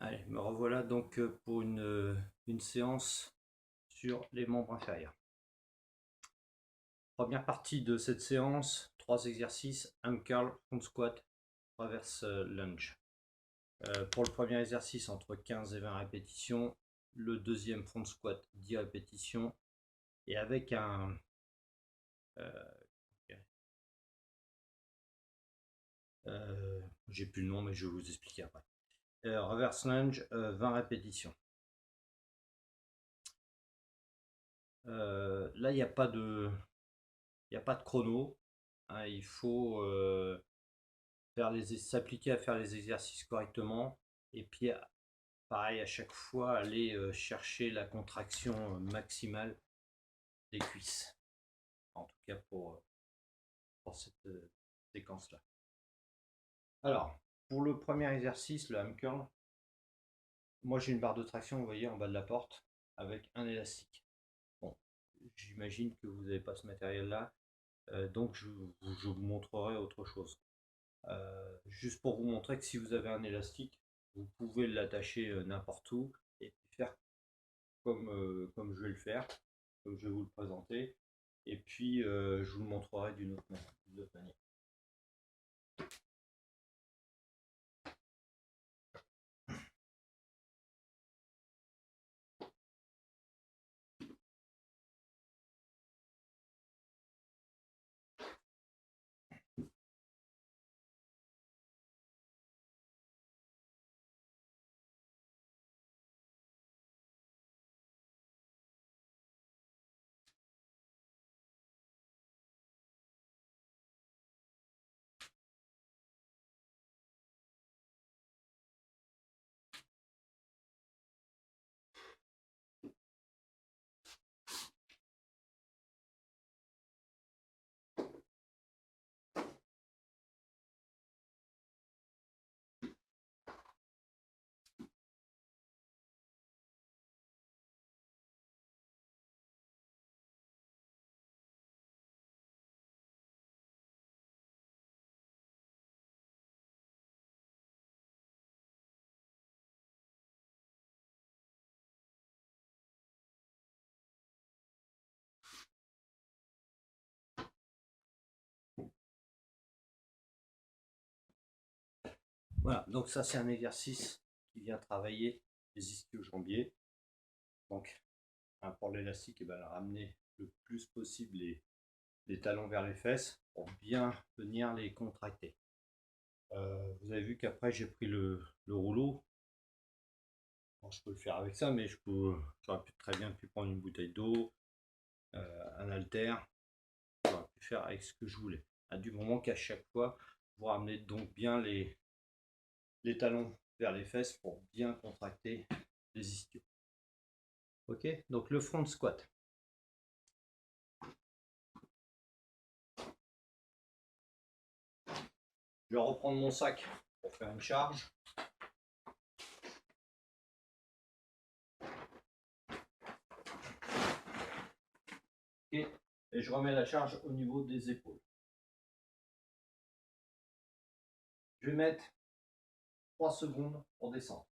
Allez, me revoilà donc pour une séance sur les membres inférieurs. Première partie de cette séance, 3 exercices, arm curl, front squat, reverse lunge. Pour le premier exercice, entre 15 et 20 répétitions. Le deuxième, front squat, 10 répétitions. Et avec un... j'ai plus le nom, mais je vais vous expliquer après. Reverse lunge, 20 répétitions. Là, il n'y a pas de chrono. Hein, il faut s'appliquer à faire les exercices correctement. Et puis, pareil, à chaque fois, aller chercher la contraction maximale des cuisses. En tout cas pour cette séquence-là. Alors, pour le premier exercice, le ham curl, moi j'ai une barre de traction, vous voyez, en bas de la porte, avec un élastique. Bon, j'imagine que vous n'avez pas ce matériel-là, donc je vous montrerai autre chose. Juste pour vous montrer que si vous avez un élastique, vous pouvez l'attacher n'importe où et faire comme je vais le faire, comme je vais vous le présenter. Et puis je vous le montrerai d'une autre manière. Voilà, donc ça c'est un exercice qui vient travailler les ischio-jambiers. Donc pour l'élastique, et ben, ramener le plus possible les talons vers les fesses pour bien venir les contracter. Vous avez vu qu'après j'ai pris le rouleau. Bon, je peux le faire avec ça, mais j'aurais très bien pu prendre une bouteille d'eau, un haltère. J'aurais pu faire avec ce que je voulais. Du moment qu'à chaque fois, vous ramenez donc bien les talons vers les fesses pour bien contracter les ischios. Ok, donc le front squat. Je vais reprendre mon sac pour faire une charge. Et je remets la charge au niveau des épaules. Je vais mettre 3 secondes pour descendre.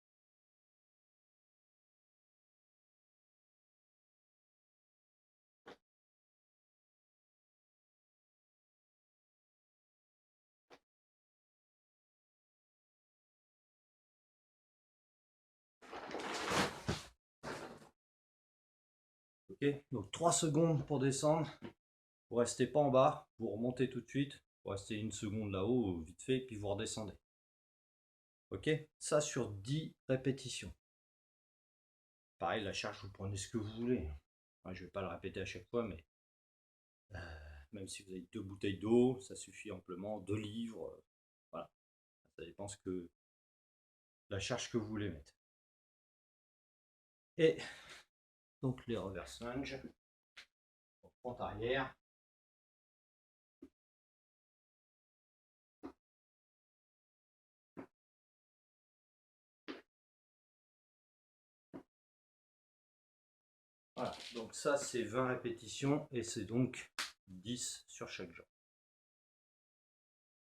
Ok, donc 3 secondes pour descendre. Vous restez pas en bas, vous remontez tout de suite. Vous restez une seconde là-haut, vite fait, puis vous redescendez. Ok, ça sur 10 répétitions. Pareil, la charge, vous prenez ce que vous voulez. Enfin, je ne vais pas le répéter à chaque fois, mais même si vous avez 2 bouteilles d'eau, ça suffit amplement, 2 livres. Voilà, ça dépend la charge que vous voulez mettre. Et donc les reverse lunge, front arrière. Voilà, donc ça c'est 20 répétitions et c'est donc 10 sur chaque jambe.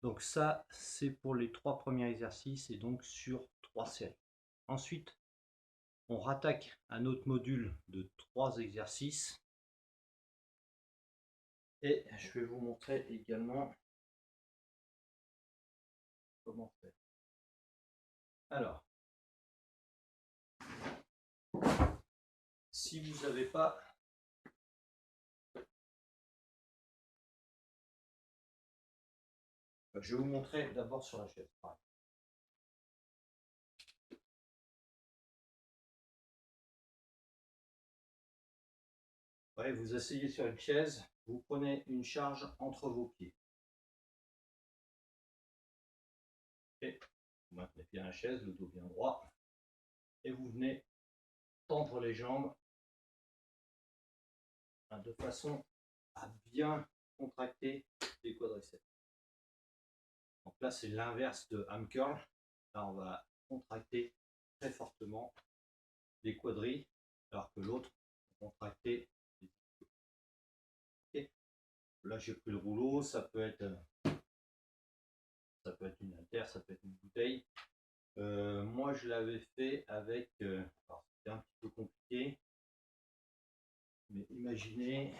Donc ça c'est pour les 3 premiers exercices et donc sur 3 séries. Ensuite, on rattaque à notre module de 3 exercices. Et je vais vous montrer également comment faire. Alors, si vous n'avez pas je vais vous montrer d'abord sur la chaise. Ouais, vous asseyez sur une chaise, vous prenez une charge entre vos pieds. Et vous maintenez bien la chaise, le dos bien droit. Et vous venez tendre les jambes de façon à bien contracter les quadriceps. Donc là, c'est l'inverse de ham curl. Là, on va contracter très fortement les quadris, alors que l'autre va contracter les ischios. Okay. Là, j'ai pris le rouleau, ça peut être une haltère, ça peut être une bouteille. Moi, je l'avais fait avec, c'était un petit peu compliqué, mais imaginez,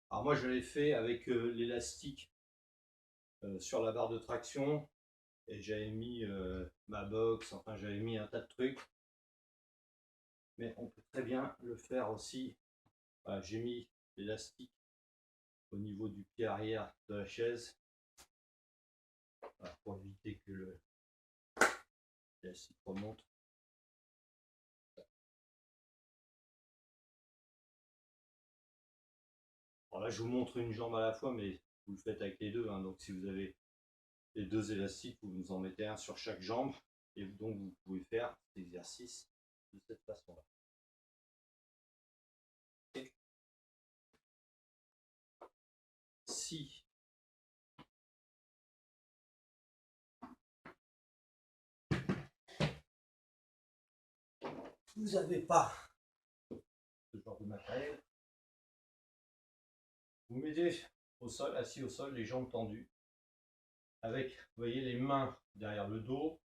alors moi je l'avais fait avec l'élastique sur la barre de traction, et j'avais mis ma box, enfin j'avais mis un tas de trucs, mais on peut très bien le faire aussi. Voilà, j'ai mis l'élastique au niveau du pied arrière de la chaise, voilà, pour éviter que l'élastique remonte. Alors là je vous montre une jambe à la fois, mais vous le faites avec les deux, hein, donc si vous avez les deux élastiques, vous en mettez un sur chaque jambe, et donc vous pouvez faire cet exercice de cette façon-là. Si vous n'avez pas ce genre de matériel, vous mettez au sol, assis au sol, les jambes tendues, avec, vous voyez, les mains derrière le dos,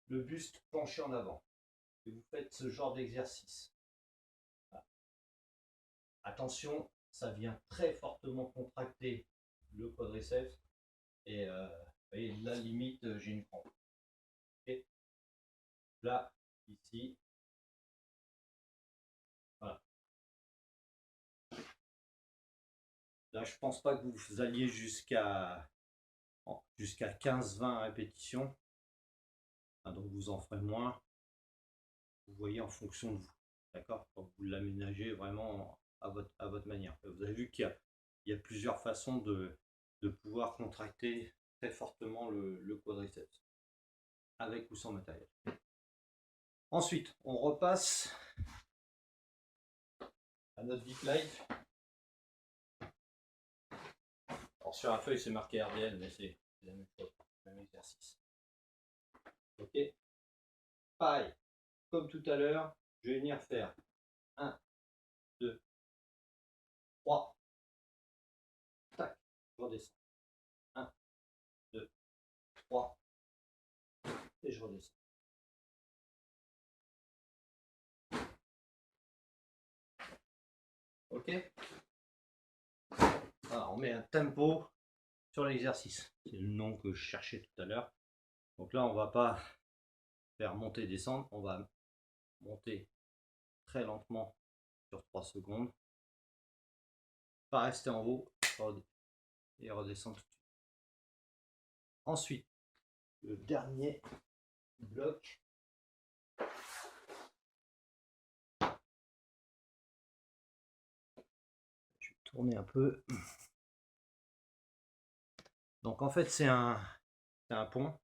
le buste penché en avant. Et vous faites ce genre d'exercice. Voilà. Attention, ça vient très fortement contracter le quadriceps. Et vous voyez, là, limite, j'ai une crampe. Et là, ici, voilà. Là, je pense pas que vous alliez jusqu'à 15-20 répétitions. Donc vous en ferez moins. Vous voyez en fonction de vous. D'accord? Vous l'aménagez vraiment à votre manière. Vous avez vu qu'il y a plusieurs façons de pouvoir contracter très fortement le quadriceps, avec ou sans matériel. Ensuite, on repasse à notre Big Life. Alors sur la feuille, c'est marqué RDL, mais c'est la même chose, le même exercice. Ok? Pareil, comme tout à l'heure, je vais venir faire 1, 2, 3, tac, je redescends. 1, 2, 3, et je redescends. Ok? Alors, on met un tempo sur l'exercice. C'est le nom que je cherchais tout à l'heure. Donc là, on va pas faire monter et descendre. On va monter très lentement sur 3 secondes. Pas rester en haut et redescendre tout de suite. Ensuite, le dernier bloc. Je vais tourner un peu. Donc en fait, c'est un pont.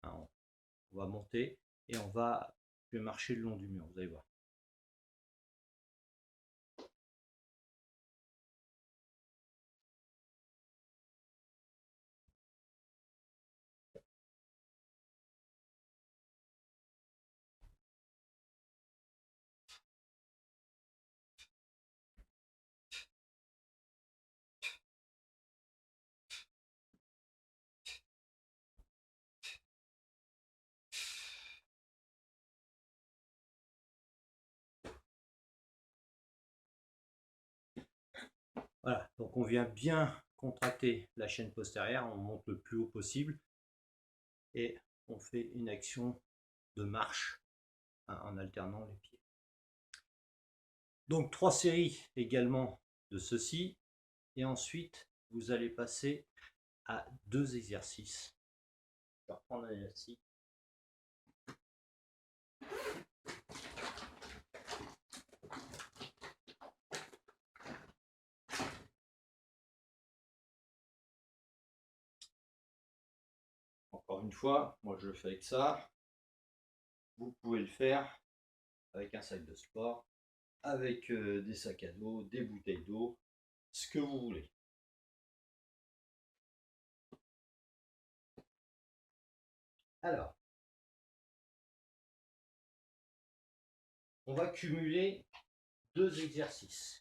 Alors, on va monter et je vais marcher le long du mur, vous allez voir. Voilà, donc on vient bien contracter la chaîne postérieure, on monte le plus haut possible et on fait une action de marche en alternant les pieds. Donc 3 séries également de ceci et ensuite vous allez passer à 2 exercices. Je vais reprendre un élastique. Encore une fois, moi je le fais avec ça. Vous pouvez le faire avec un sac de sport, avec des sacs à dos, des bouteilles d'eau, ce que vous voulez. Alors, on va cumuler 2 exercices.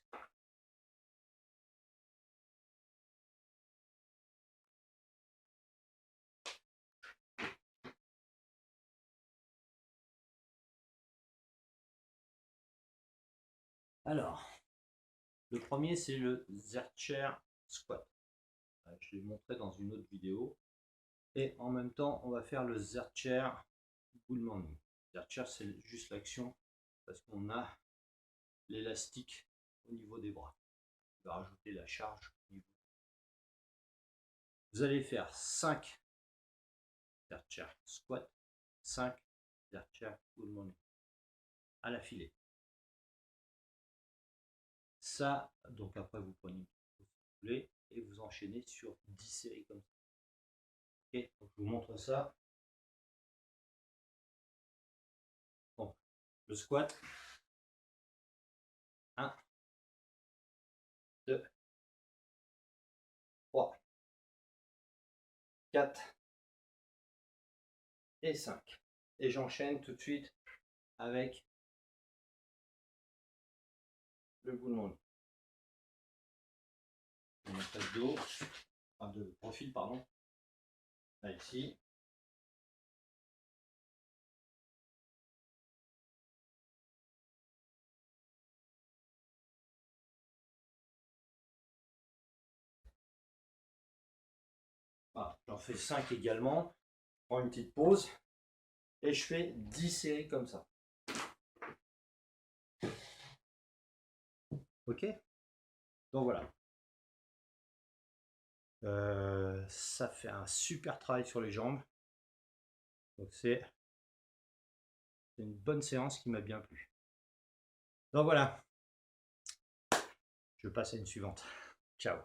Alors, le premier c'est le Zercher Squat. Je l'ai montré dans une autre vidéo. Et en même temps, on va faire le Zercher Bull Morning. Zercher, c'est juste l'action parce qu'on a l'élastique au niveau des bras. On va rajouter la charge au niveau. Vous allez faire 5 Zercher Squat, 5 Zercher Bull Morning à la filée. Ça, donc après vous prenez une petite pause si vous voulez et vous enchaînez sur 10 séries comme ça. Ok, donc je vous montre ça. Donc, le squat. 1, 2, 3, 4 et 5. Et j'enchaîne tout de suite avec le bull morning. On a de dos, enfin de profil, pardon. Là, ici. Voilà, j'en fais 5 également. Je prends une petite pause et je fais 10 séries comme ça. Ok, donc voilà. Ça fait un super travail sur les jambes. Donc c'est une bonne séance qui m'a bien plu. Donc voilà. Je passe à une suivante. Ciao.